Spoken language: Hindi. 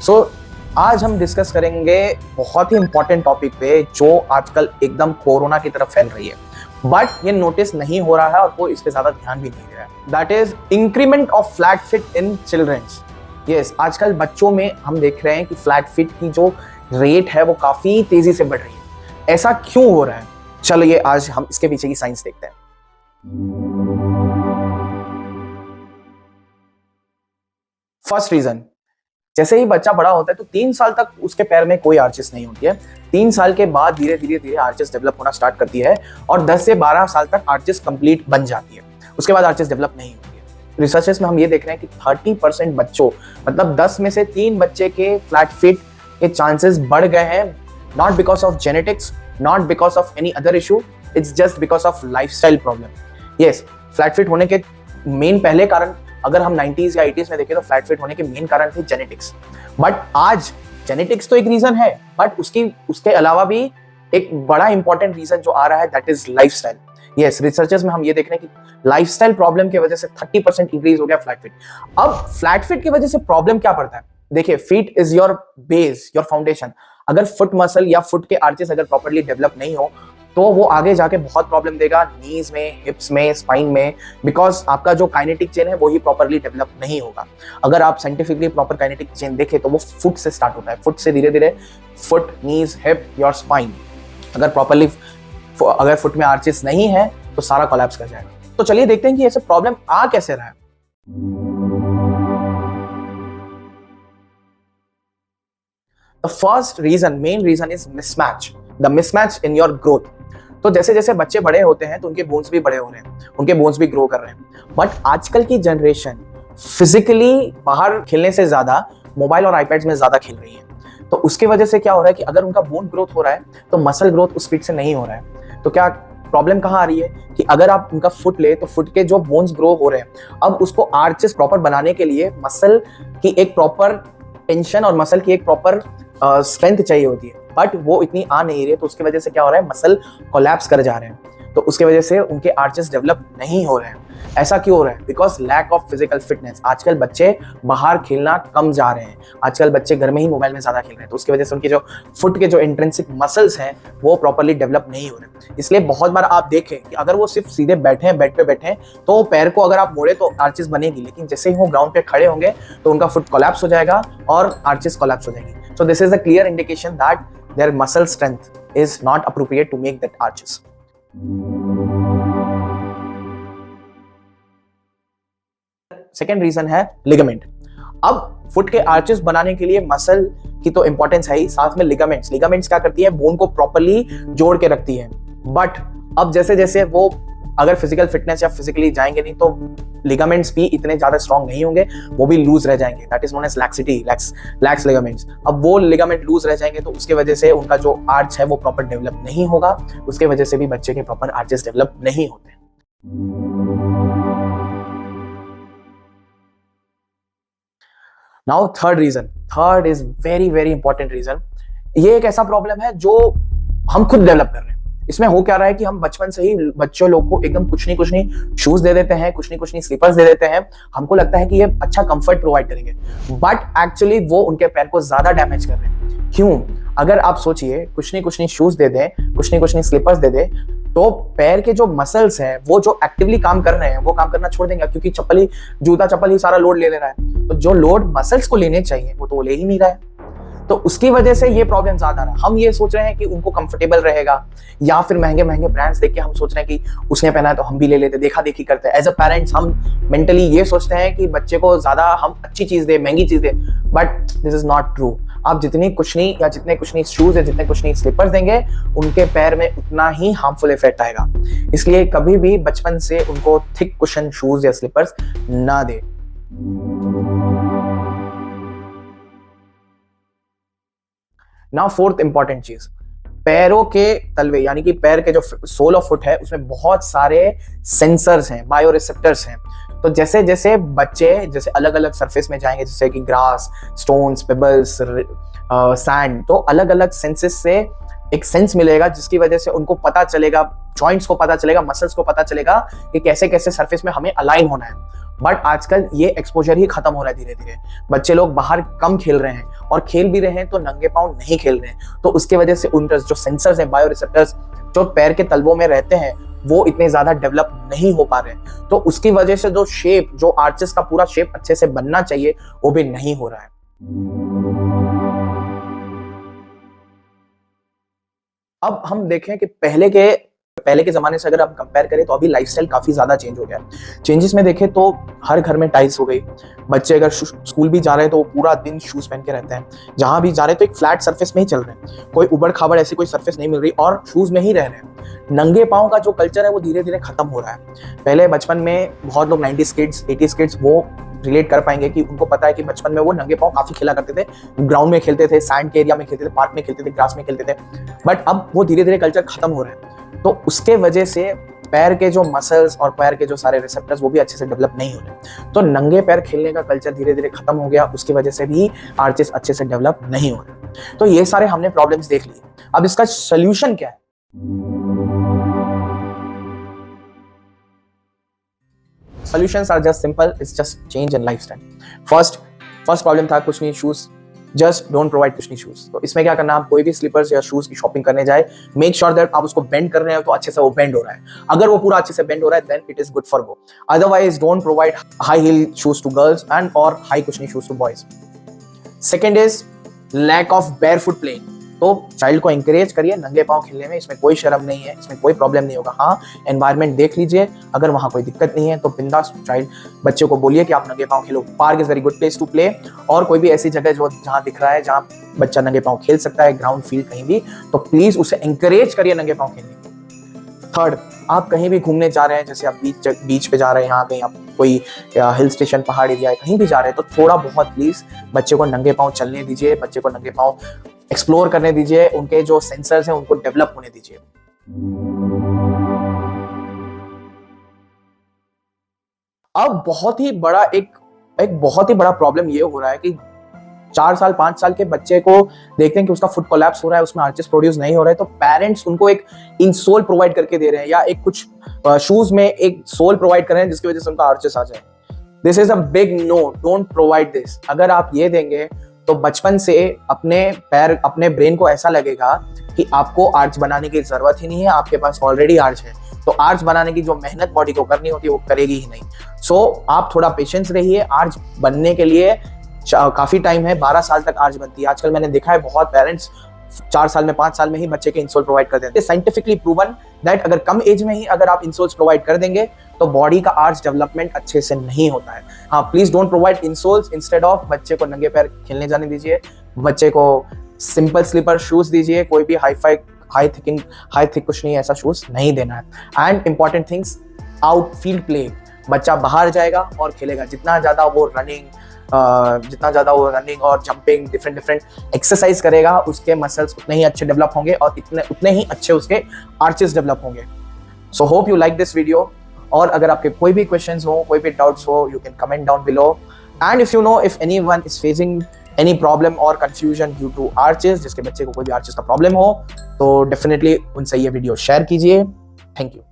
सो आज हम डिस्कस करेंगे बहुत ही इंपॉर्टेंट टॉपिक पे जो आजकल एकदम कोरोना की तरफ फैल रही है बट ये नोटिस नहीं हो रहा है और कोई इस पे ज्यादा ध्यान भी नहीं दे रहा है। That is increment of flat feet in childrens. Yes, आजकल बच्चों में हम देख रहे हैं कि फ्लैट फिट की जो रेट है वो काफी तेजी से बढ़ रही है। ऐसा क्यों हो रहा है? चलिए आज हम इसके पीछे की साइंस देखते हैं। फर्स्ट रीजन, जैसे ही बच्चा बड़ा होता है तो 3 साल तक उसके पैर में कोई आर्चिस नहीं होती है। 3 साल के बाद धीरे धीरे आर्चिस डेवलप होना स्टार्ट करती है और 10 से 12 साल तक आर्चिस कंप्लीट बन जाती है। उसके बाद आर्चिस डेवलप नहीं होती है। रिसर्चेस में हम ये देख रहे हैं कि 30% बच्चों, मतलब 10 में से 3 बच्चे के फ्लैट फीट के चांसेस बढ़ गए हैं। Not because of genetics, not because of any other issue, it's just because of lifestyle problem. Yes, flat feet होने के मेन पहले कारण अगर हम 90s या 80s में देखें तो फ्लैट फिट होने के मेन कारण थे जेनेटिक्स। बट आज जेनेटिक्स तो एक रीजन है बट उसके अलावा भी एक बड़ा इंपॉर्टेंट रीजन जो आ रहा है that is lifestyle. Yes, researchers में हम ये देख रहे हैं कि लाइफस्टाइल प्रॉब्लम की वजह से 30% इंक्रीज हो गया फ्लैट फिट। अब फ्लैट फिट की वजह से प्रॉब्लम क्या पड़ता है? देखिए, feet is your base, your foundation. अगर फुट मसल या फुट के आर्चेस अगर प्रॉपर्ली डेवलप नहीं हो तो वो आगे जाके बहुत प्रॉब्लम देगा नीज में, हिप्स में, स्पाइन में, बिकॉज आपका जो काइनेटिक चेन है वो ही प्रॉपर्ली डेवलप नहीं होगा। अगर आप साइंटिफिकली प्रॉपर काइनेटिक चेन देखें तो वो फुट से स्टार्ट होता है, फुट से धीरे धीरे foot, knees, hip, your spine. अगर प्रॉपर्ली अगर फुट में आर्चेस नहीं है तो सारा कोलैप्स कर जाएगा। तो चलिए देखते हैं कि ऐसे प्रॉब्लम आ कैसे रहा है। The first reason, main reason is mismatch, the mismatch in your growth. तो जैसे जैसे बच्चे बड़े होते हैं तो उनके बोन्स भी बड़े हो रहे हैं, उनके बोन्स भी ग्रो कर रहे हैं। बट आजकल की जनरेशन फिजिकली बाहर खेलने से ज्यादा मोबाइल और आईपैड्स में ज्यादा खेल रही है। तो उसकी वजह से क्या हो रहा है कि अगर उनका बोन ग्रोथ हो रहा है तो मसल ग्रोथ उस स्पीड से नहीं हो रहा है। तो क्या प्रॉब्लम कहाँ आ रही है कि अगर आप उनका फुट ले तो फुट के जो बोन्स ग्रो हो रहे हैं, अब उसको आर्चेस प्रॉपर बनाने के लिए मसल की एक प्रॉपर टेंशन और मसल की एक प्रॉपर स्ट्रेंथ चाहिए होती है, बट वो इतनी आ नहीं रही है। तो उसकी वजह से क्या हो रहा है, मसल कोलैप्स कर जा रहे हैं। तो उसकी वजह से उनके आर्चेस डेवलप नहीं हो रहे हैं। ऐसा क्यों हो रहा है? Because lack of physical fitness. आजकल बच्चे बाहर खेलना कम जा रहे हैं, आजकल बच्चे घर में ही मोबाइल में ज्यादा खेल रहे हैं। तो उसकी वजह से उनके जो फुट के जो इंट्रिंसिक मसल्स हैं वो प्रॉपर्ली डेवलप नहीं हो रहे। इसलिए बहुत बार आप देखें कि अगर वो सिर्फ सीधे बैठे हैं, बेड पे बैठे हैं, तो पैर को अगर आप मोड़े तो आर्चेस बनेगी, लेकिन जैसे ही वो ग्राउंड पे खड़े होंगे तो उनका फुट कोलैप्स हो जाएगा और आर्चेस कोलैप्स हो जाएगी। So this is a clear indication that their muscle strength is not appropriate to make that arches. Second reason है लिगामेंट। अब फुट के आर्चेस बनाने के लिए मसल की तो इंपॉर्टेंस है ही, साथ में लिगामेंट्स। लिगामेंट्स क्या करती है? बोन को प्रॉपर्ली जोड़ के रखती है। बट अब जैसे जैसे वो अगर फिजिकल फिटनेस या फिजिकली जाएंगे नहीं तो लिगामेंट्स भी इतने ज्यादा स्ट्रांग नहीं होंगे, वो भी लूज रह जाएंगे। That is known as laxity, lax ligaments. अब वो लिगामेंट लूज रह जाएंगे तो उसके वजह से उनका जो आर्च है वो प्रॉपर डेवलप नहीं होगा। उसके वजह से भी बच्चे के प्रॉपर आर्चेस डेवलप नहीं होते। Now third reason, third is very very important reason. ये एक ऐसा प्रॉब्लम है जो हम खुद डेवलप कर रहे हैं। इसमें हो क्या रहा है कि हम बचपन से ही बच्चों लोग को एकदम कुछ नहीं शूज दे देते हैं, कुछ नहीं स्लीपर्स दे देते हैं। हमको लगता है कि ये अच्छा कंफर्ट प्रोवाइड करेंगे, बट एक्चुअली वो उनके पैर को ज्यादा डैमेज कर रहे हैं। क्यों? अगर आप सोचिए, कुछ नहीं शूज दे दें, कुछ नहीं स्लीपर्स दे दें, तो पैर के जो मसल्स हैं वो जो एक्टिवली काम कर रहे हैं वो काम करना छोड़ देंगे, क्योंकि जूता चप्पल ही सारा लोड ले रहा है। तो जो लोड मसल्स को लेने चाहिए वो तो वो ले ही नहीं रहा है। तो उसकी वजह से ये प्रॉब्लम ज्यादा रहा। हम ये सोच रहे हैं कि उनको कंफर्टेबल रहेगा, या फिर महंगे महंगे ब्रांड्स देख के हम सोच रहे हैं कि उसने पहना है तो हम भी ले लेते, देखा देखी करते हैं। एज अ पेरेंट्स हम मेंटली ये सोचते हैं कि बच्चे को ज्यादा हम अच्छी चीज दे, महंगी चीज दे, but this is not true. आप जितने कुछ नहीं शूज या जितने कुछ नहीं स्लीपर्स देंगे, उनके पैर में उतना ही हार्मफुल इफेक्ट आएगा। इसलिए कभी भी बचपन से उनको थिक कुशन शूज या स्लीपर्स ना दे। नाउ फोर्थ इंपॉर्टेंट चीज, पैरों के तलवे यानी कि पैर के जो सोल ऑफ फुट है उसमें बहुत सारे सेंसर्स हैं, बायो रिसेप्टर्स हैं। तो जैसे जैसे बच्चे जैसे अलग अलग सरफेस में जाएंगे, जैसे कि ग्रास, स्टोन्स, पेबल्स, सैंड, तो अलग अलग सेंसेस से एक सेंस मिलेगा जिसकी वजह से उनको पता चलेगा, जॉइंट्स को पता चलेगा, मसल्स को पता चलेगा कि कैसे कैसे सरफेस में हमें अलाइन होना है। बट आजकल ये एक्सपोजर ही खत्म हो रहा है धीरे धीरे। बच्चे लोग बाहर कम खेल रहे हैं और खेल भी रहे हैं तो नंगे पांव नहीं खेल रहे हैं, तो उसके वजह से उनके जो सेंसर्स हैं, बायो रिसेप्टर्स जो पैर के तलवों में रहते हैं, वो इतने ज्यादा डेवलप नहीं हो पा रहे हैं। तो उसकी वजह से जो शेप, जो आर्चेस का पूरा शेप अच्छे से बनना चाहिए, वो भी नहीं हो रहा है। अब हम देखें कि पहले के जमाने से अगर आप कंपेयर करें तो अभी लाइफस्टाइल काफी ज्यादा चेंज हो गया है। चेंजेस में देखें तो हर घर में टाइल्स हो गई। बच्चे अगर स्कूल भी जा रहे हैं तो वो पूरा दिन शूज पहन के रहते हैं। जहां भी जा रहे हैं तो एक फ्लैट सरफेस में ही चल रहे हैं, कोई उबड़ खाबड़ ऐसी कोई सरफेस नहीं मिल रही और शूज में ही रह रहे हैं। नंगे पांव का जो कल्चर है वो धीरे धीरे खत्म हो रहा है। पहले बचपन में बहुत लोग 90s किड्स 80s किड्स वो रिलेट कर पाएंगे कि उनको पता है कि बचपन में वो नंगे पांव काफी खेला करते थे, ग्राउंड में खेलते थे, सैंड के एरिया में खेलते थे, पार्क में खेलते थे, ग्रास में खेलते थे। बट अब वो धीरे धीरे कल्चर खत्म हो रहा है, तो उसके वजह से पैर के जो मसल्स और पैर के जो सारे रिसेप्टर्स वो भी अच्छे से डेवलप नहीं हो रहे। तो नंगे पैर खेलने का कल्चर धीरे धीरे खत्म हो गया, उसकी वजह से भी आर्चेस अच्छे से डेवलप नहीं हो रहे। तो ये सारे हमने प्रॉब्लम्स देख लिए। अब इसका सोल्यूशन क्या है? Solutions are just simple. It's just change in lifestyle. First problem था कुछ नहीं, शूज। जस्ट डोंट प्रोवाइड कुछ नहीं शूज। तो इसमें क्या करना, आप कोई भी स्लीपर्स या शूज की शॉपिंग करने जाए, मेक श्योर दैट आप उसको बेंड कर रहे हो तो अच्छे से वो बेंड हो रहा है। अगर वो पूरा अच्छे से बेंड हो रहा है then it is good for वो। Otherwise don't provide high heel shoes to girls and और हाई कुछ नहीं shoes to boys. Second is lack of barefoot playing. तो चाइल्ड को एंकरेज करिए नंगे पांव खेलने में, इसमें कोई शर्म नहीं है, इसमें कोई प्रॉब्लम नहीं होगा। हाँ, एनवायरनमेंट देख लीजिए, अगर वहाँ कोई दिक्कत नहीं है तो बिंदास चाइल्ड बच्चे को बोलिए कि आप नंगे पांव खेलो। Park is very good place to play, और कोई भी ऐसी जगह जो जहाँ दिख रहा है जहाँ बच्चा नंगे पांव खेल सकता है, ग्राउंड फील्ड कहीं भी, तो प्लीज उसे एंकरेज करिए नंगे पांव खेलने। थर्ड, आप कहीं भी घूमने जा रहे हैं, जैसे आप बीच पे जा रहे हैं, यहाँ कहीं आप कोई हिल स्टेशन, पहाड़ एरिया कहीं भी जा रहे हैं, तो थोड़ा बहुत प्लीज बच्चे को नंगे पांव चलने दीजिए, बच्चे को नंगे पांव एक्सप्लोर करने दीजिए, उनके जो सेंसर्स हैं उनको डेवलप होने दीजिए। अब बहुत ही बड़ा प्रॉब्लम ये हो रहा है कि 4 साल 5 साल के बच्चे को देखते हैं कि उसका फुट कोलैप्स हो रहा है, उसमें आर्चेस प्रोड्यूस नहीं हो रहे, तो पेरेंट्स उनको एक इंसोल प्रोवाइड करके दे रहे हैं, या एक कुछ शूज में एक सोल प्रोवाइड कर रहे हैं जिसकी वजह से उनका आर्चेस आ जाए। This is a big no, don't provide this. अगर आप ये देंगे तो बचपन से अपने ब्रेन को ऐसा लगेगा कि आपको आर्च बनाने की जरूरत ही नहीं है, आपके पास ऑलरेडी आर्च है, तो आर्च बनाने की जो मेहनत बॉडी को करनी होती है वो करेगी ही नहीं। सो आप थोड़ा पेशेंस रहिए। आर्च बनने के लिए काफी टाइम है, 12 साल तक आर्च बनती है। आजकल मैंने देखा है बहुत पेरेंट्स 4 साल में 5 साल में ही बच्चे के इंसोल प्रोवाइड कर देते हैं। साइंटिफिकली प्रूवन दैट अगर कम एज में ही अगर आप इंसोल्स प्रोवाइड कर देंगे तो बॉडी का आर्च डेवलपमेंट अच्छे से नहीं होता है। हाँ, please don't provide insoles, instead of बच्चे को नंगे पैर खेलने जाने दीजिए, बच्चे को सिंपल स्लीपर शूज दीजिए, कोई भी हाई थिक कुछ नहीं ऐसा शूज नहीं देना है। And important things, outfield play, बच्चा बाहर जाएगा और खेलेगा। जितना ज्यादा वो रनिंग और जंपिंग डिफरेंट एक्सरसाइज करेगा, उसके मसल्स उतने ही अच्छे डेवलप होंगे और उतने ही अच्छे उसके आर्चेस डेवलप होंगे। So hope you like this video, और अगर आपके कोई भी क्वेश्चंस हो, कोई भी डाउट्स हो, you can comment down below. And if you know if anyone is facing any problem और कंफ्यूजन ड्यू टू आर्चेस, जिसके बच्चे को कोई भी आर्चेस का प्रॉब्लम हो, तो डेफिनेटली उनसे ये वीडियो शेयर कीजिए। Thank you.